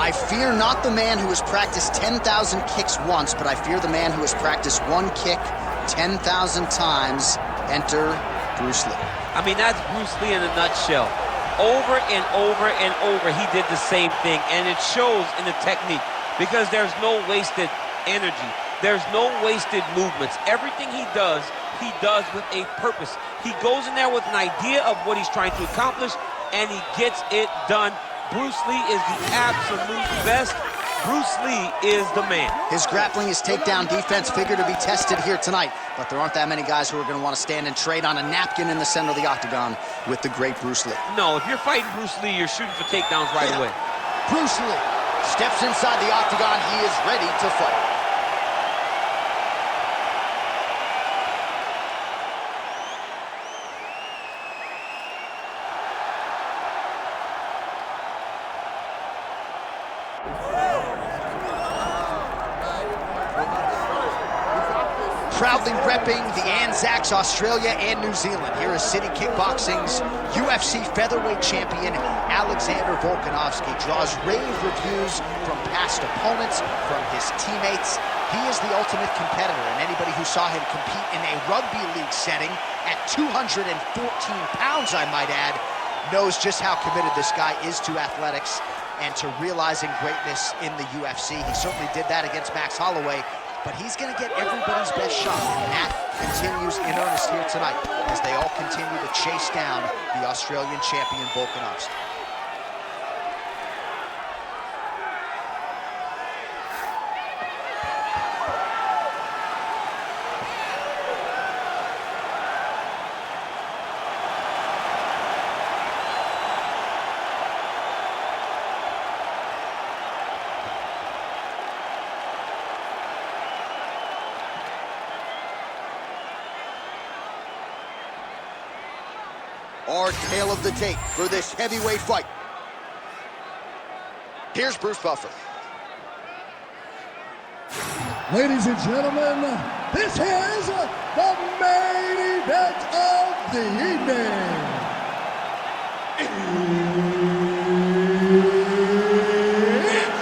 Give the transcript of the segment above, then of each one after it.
I fear not the man who has practiced 10,000 kicks once, but I fear the man who has practiced one kick 10,000 times. Enter Bruce Lee. I mean, that's Bruce Lee in a nutshell. Over and over and over, he did the same thing, and it shows in the technique because there's no wasted energy. There's no wasted movements. Everything he does with a purpose. He goes in there with an idea of what he's trying to accomplish, and he gets it done. Bruce Lee is the absolute best. Bruce Lee is the man. His grappling, his takedown defense figure to be tested here tonight, but there aren't that many guys who are going to want to stand and trade on a napkin in the center of the octagon with the great Bruce Lee. No, if you're fighting Bruce Lee, you're shooting for takedowns right away. Bruce Lee steps inside the octagon. He is ready to fight. Proudly repping the Anzacs, Australia and New Zealand. Here is City Kickboxing's UFC featherweight champion, Alexander Volkanovski. Draws rave reviews from past opponents, from his teammates. He is the ultimate competitor, and anybody who saw him compete in a rugby league setting at 214 pounds, I might add, knows just how committed this guy is to athletics and to realizing greatness in the UFC. He certainly did that against Max Holloway, but he's going to get everybody's best shot, and that continues in earnest here tonight as they all continue to chase down the Australian champion, Volkanovski. Our tale of the tape for this heavyweight fight. Here's Bruce Buffer. Ladies and gentlemen, this is the main event of the evening. It's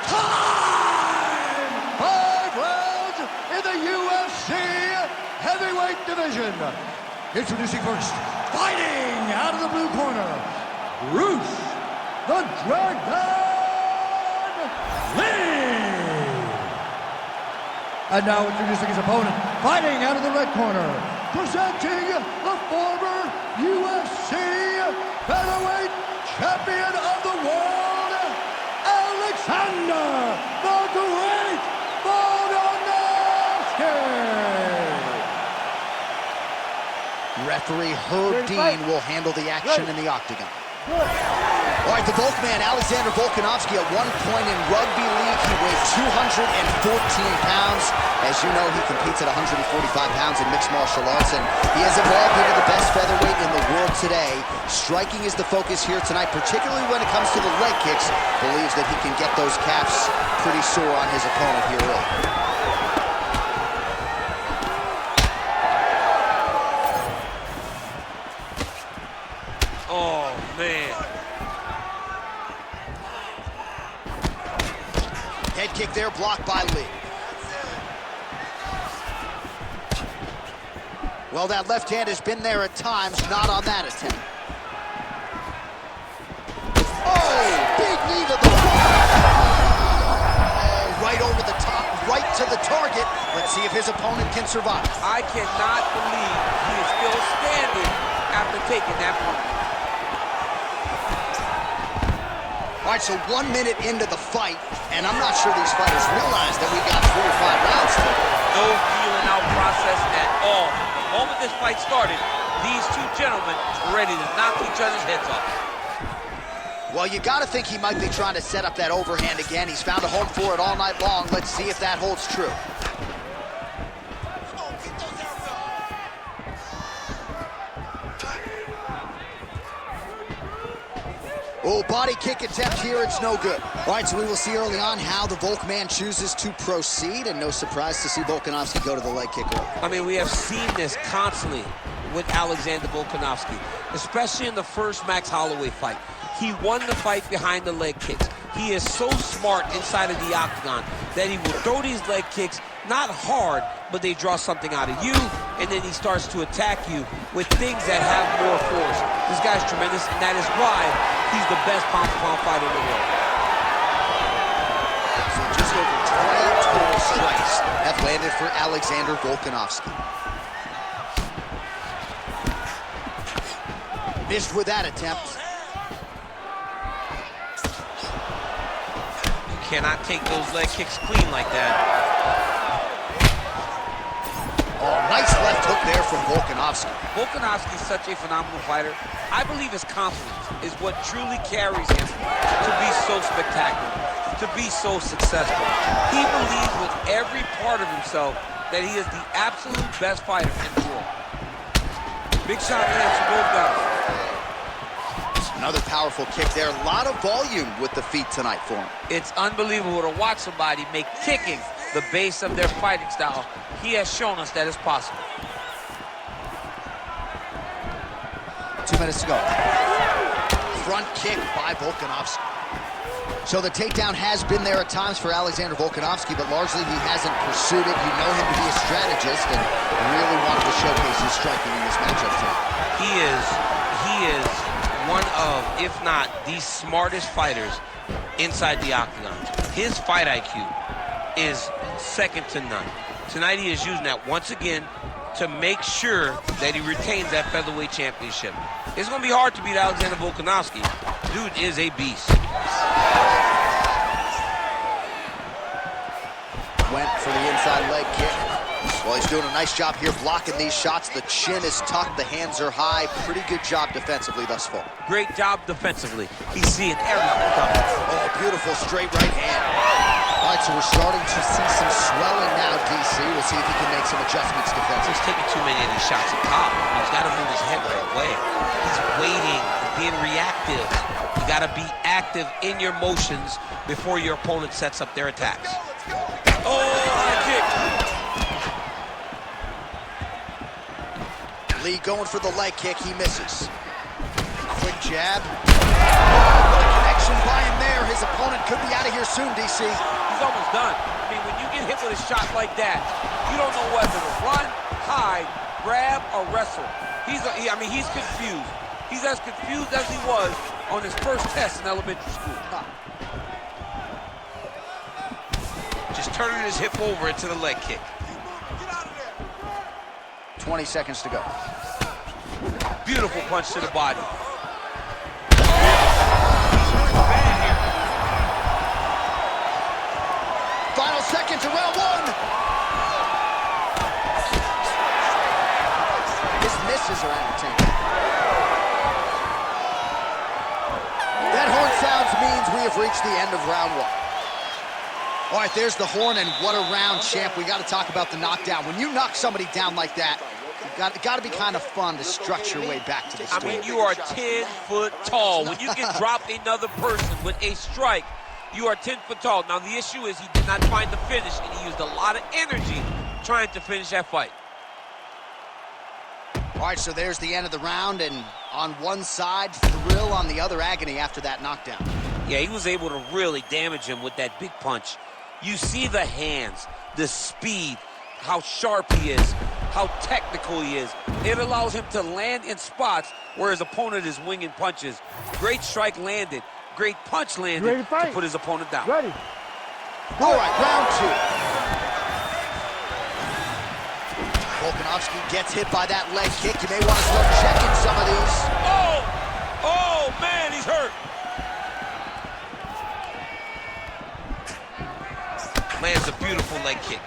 time! 5 rounds in the UFC heavyweight division. Introducing first, fighting out of the blue corner, Bruce the Dragon Lee. And now introducing his opponent, fighting out of the red corner, presenting the former UFC featherweight champion of the world, Alexander the Great Volkanovski. Referee Herb Dean will handle the action in the octagon. All right, the Volkman, Alexander Volkanovski, at one point in rugby league, he weighed 214 pounds. As you know, he competes at 145 pounds in mixed martial arts, and he has evolved into the best featherweight in the world today. Striking is the focus here tonight, particularly when it comes to the leg kicks. Believes that he can get those calves pretty sore on his opponent here early. Oh, man. Head kick there, blocked by Lee. Well, that left hand has been there at times, not on that attempt. Oh, big knee to the body. Oh, right over the top, right to the target. Let's see if his opponent can survive. I cannot believe he is still standing after taking that punch. All right, so 1 minute into the fight, and I'm not sure these fighters realize that we got 3 or 5 rounds to go. No feeling out process at all. The moment this fight started, these two gentlemen were ready to knock each other's heads off. Well, you got to think he might be trying to set up that overhand again. He's found a home for it all night long. Let's see if that holds true. Oh, body kick attempt here, it's no good. All right, so we will see early on how the Volkman chooses to proceed, and no surprise to see Volkanovski go to the leg kick early. I mean, we have seen this constantly with Alexander Volkanovski, especially in the first Max Holloway fight. He won the fight behind the leg kicks. He is so smart inside of the octagon that he will throw these leg kicks, not hard, but they draw something out of you, and then he starts to attack you with things that have more force. This guy's tremendous, and that is why he's the best pound-for-pound fighter in the world. So just over 20 total strikes have landed for Alexander Volkanovski. Missed with that attempt. You cannot take those leg kicks clean like that. Oh, nice left hook there from Volkanovski. Volkanovski is such a phenomenal fighter. I believe his confidence is what truly carries him to be so spectacular, to be so successful. He believes with every part of himself that he is the absolute best fighter in the world. Big shot there for both guys. Another powerful kick there. A lot of volume with the feet tonight for him. It's unbelievable to watch somebody make kicking the base of their fighting style. He has shown us that it's possible. 2 minutes to go. Front kick by Volkanovski. So the takedown has been there at times for Alexander Volkanovski, but largely he hasn't pursued it. You know him to be a strategist and really wanted to showcase his striking in this matchup tonight. He is one of, if not the smartest fighters inside the octagon. His fight IQ is second to none. Tonight he is using that once again to make sure that he retains that featherweight championship. It's going to be hard to beat Alexander Volkanovski. Dude is a beast. Went for the inside leg kick. Well, he's doing a nice job here blocking these shots. The chin is tucked, the hands are high. Pretty good job defensively thus far. Great job defensively. He's seeing everything coming. Oh, beautiful straight right hand. All right, so we're starting to see some swelling now, DC. We'll see if he can make some adjustments defensively. He's taking too many of these shots at top. He's got to move his head right away. He's waiting, being reactive. You got to be active in your motions before your opponent sets up their attacks. Oh, high kick. Lee going for the leg kick, he misses. Quick jab. What a connection by him there. His opponent could be out of here soon, DC. He's almost done. I mean, when you get hit with a shot like that, you don't know whether to run, hide, grab, or wrestle. He's confused. He's as confused as he was on his first test in elementary school. Just turning his hip over into the leg kick. 20 seconds to go. Beautiful punch to the body. Final seconds of round one. His misses are entertaining. That horn sounds means we have reached the end of round one. All right, there's the horn, and what a round, champ. We got to talk about the knockdown. When you knock somebody down like that, it got to be kind of fun to structure your way back to the story. I mean, you are 10 foot tall. When you can drop another person with a strike, you are 10 foot tall. Now, the issue is he did not find the finish, and he used a lot of energy trying to finish that fight. All right, so there's the end of the round, and on one side, thrill, on the other, agony after that knockdown. Yeah, he was able to really damage him with that big punch. You see the hands, the speed, how sharp he is, how technical he is. It allows him to land in spots where his opponent is winging punches. Great strike landed, great punch landed to put his opponent down. Ready. All right, round two. Volkanovski gets hit by that leg kick. You may want to start checking some of these. Oh man, he's hurt. Lands a beautiful leg kick.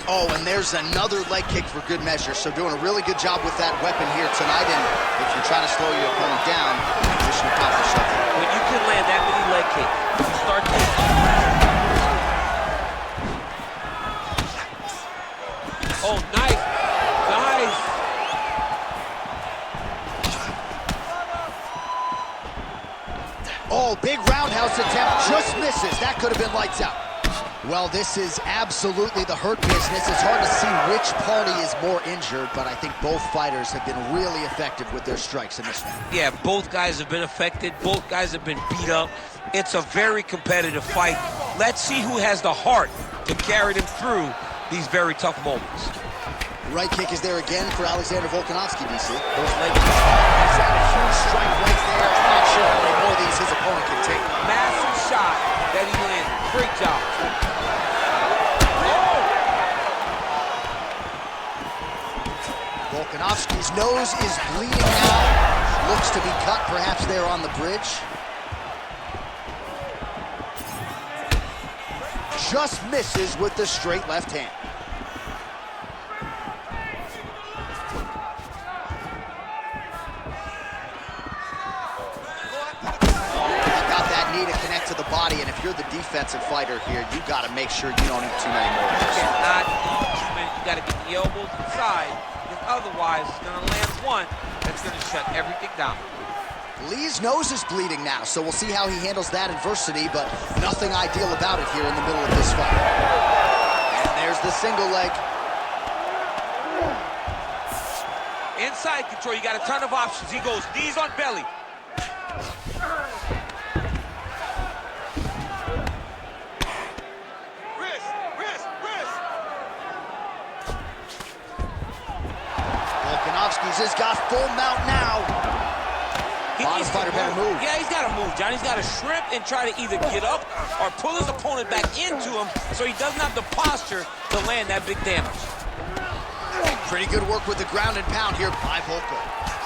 Oh, and there's another leg kick for good measure. So doing a really good job with that weapon here tonight. And if you're trying to slow your opponent down, mission accomplished something. When you can land that many leg kicks, you start to... Oh, nice. Nice. Oh, big roundhouse attempt, just misses. That could have been lights out. Well, this is absolutely the hurt business. It's hard to see which party is more injured, but I think both fighters have been really effective with their strikes in this one. Yeah, both guys have been affected. Both guys have been beat up. It's a very competitive fight. Let's see who has the heart to carry them through these very tough moments. Right kick is there again for Alexander Volkanovski, DC. Those legs. He's had a huge strike right there. I'm not sure how many more of these his opponent can take. Massive shot that he landed. Great job. Volkanovski's nose is bleeding now. Looks to be cut, perhaps there on the bridge. Just misses with the straight left hand. Got that knee to connect to the body, and if you're the defensive fighter here, you got to make sure you don't eat too many more of those. Not too many. You got to get the elbows inside. Otherwise, it's going to land one that's going to shut everything down. Lee's nose is bleeding now, so we'll see how he handles that adversity, but nothing ideal about it here in the middle of this fight. And there's the single leg. Inside control, you got a ton of options. He goes knees on belly. Volkanovski's has got full mount now. Bottom fighter better move. Yeah, he's got to move, John. He's got to shrimp and try to either get up or pull his opponent back into him so he doesn't have the posture to land that big damage. Pretty good work with the ground and pound here by Volko.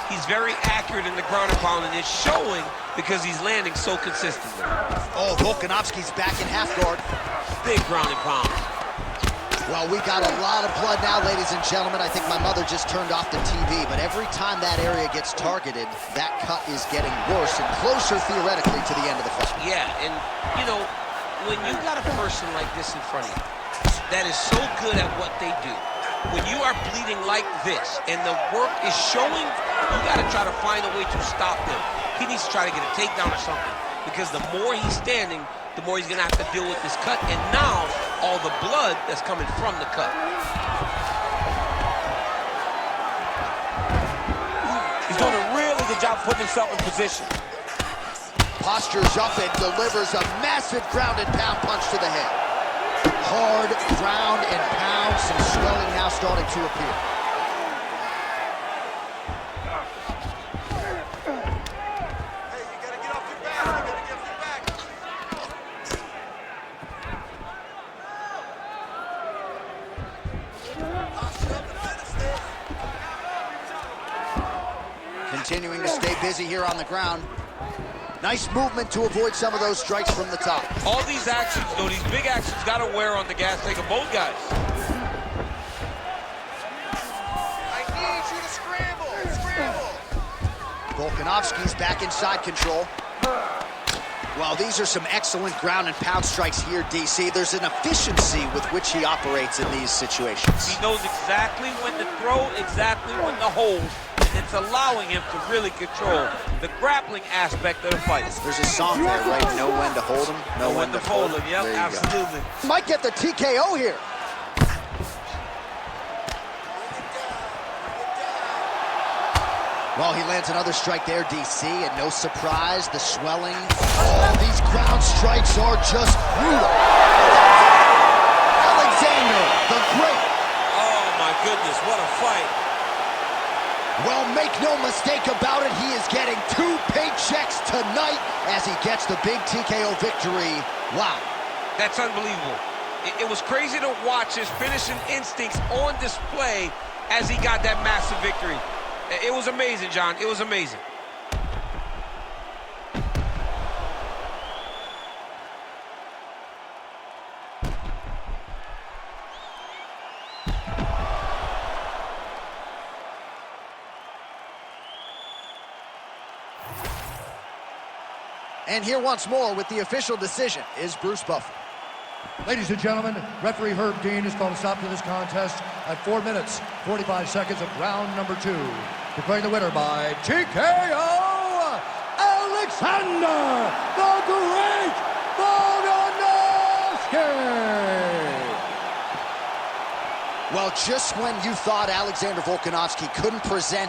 He's very accurate in the ground and pound, and it's showing because he's landing so consistently. Oh, Volkanovski's back in half guard. Big ground and pound. Well, we got a lot of blood now, ladies and gentlemen. I think my mother just turned off the TV, but every time that area gets targeted, that cut is getting worse and closer, theoretically, to the end of the fight. Yeah, and, you know, when you got a person like this in front of you that is so good at what they do, when you are bleeding like this and the work is showing, you got to try to find a way to stop him. He needs to try to get a takedown or something, because the more he's standing, the more he's going to have to deal with this cut, and now all the blood that's coming from the cut. He's doing a really good job putting himself in position. Postures up and delivers a massive ground and pound punch to the head. Hard ground and pound, some swelling now starting to appear. Continuing to stay busy here on the ground. Nice movement to avoid some of those strikes from the top. All these actions, though, these big actions, got to wear on the gas tank of both guys. I need you to scramble. Volkanovski's back inside control. Well, these are some excellent ground and pound strikes here, DC. There's an efficiency with which he operates in these situations. He knows exactly when to throw, exactly when to hold. It's allowing him to really control the grappling aspect of the fight. There's a song there, right? Know when to hold him, know when to fold him. Yep, absolutely. Might get the TKO here. Well, he lands another strike there, DC, and no surprise, the swelling. Oh, these ground strikes are just brutal. Alexander, the Great. Oh, my goodness, what a fight. Well, make no mistake about it, he is getting 2 paychecks tonight as he gets the big TKO victory. Wow. That's unbelievable. It was crazy to watch his finishing instincts on display as he got that massive victory. It was amazing, John. It was amazing. And here once more with the official decision is Bruce Buffer. Ladies and gentlemen, referee Herb Dean has called a stop to this contest at 4 minutes, 45 seconds of round number 2. Declaring the winner by TKO, Alexander the Great Volkanovski! Well, just when you thought Alexander Volkanovski couldn't present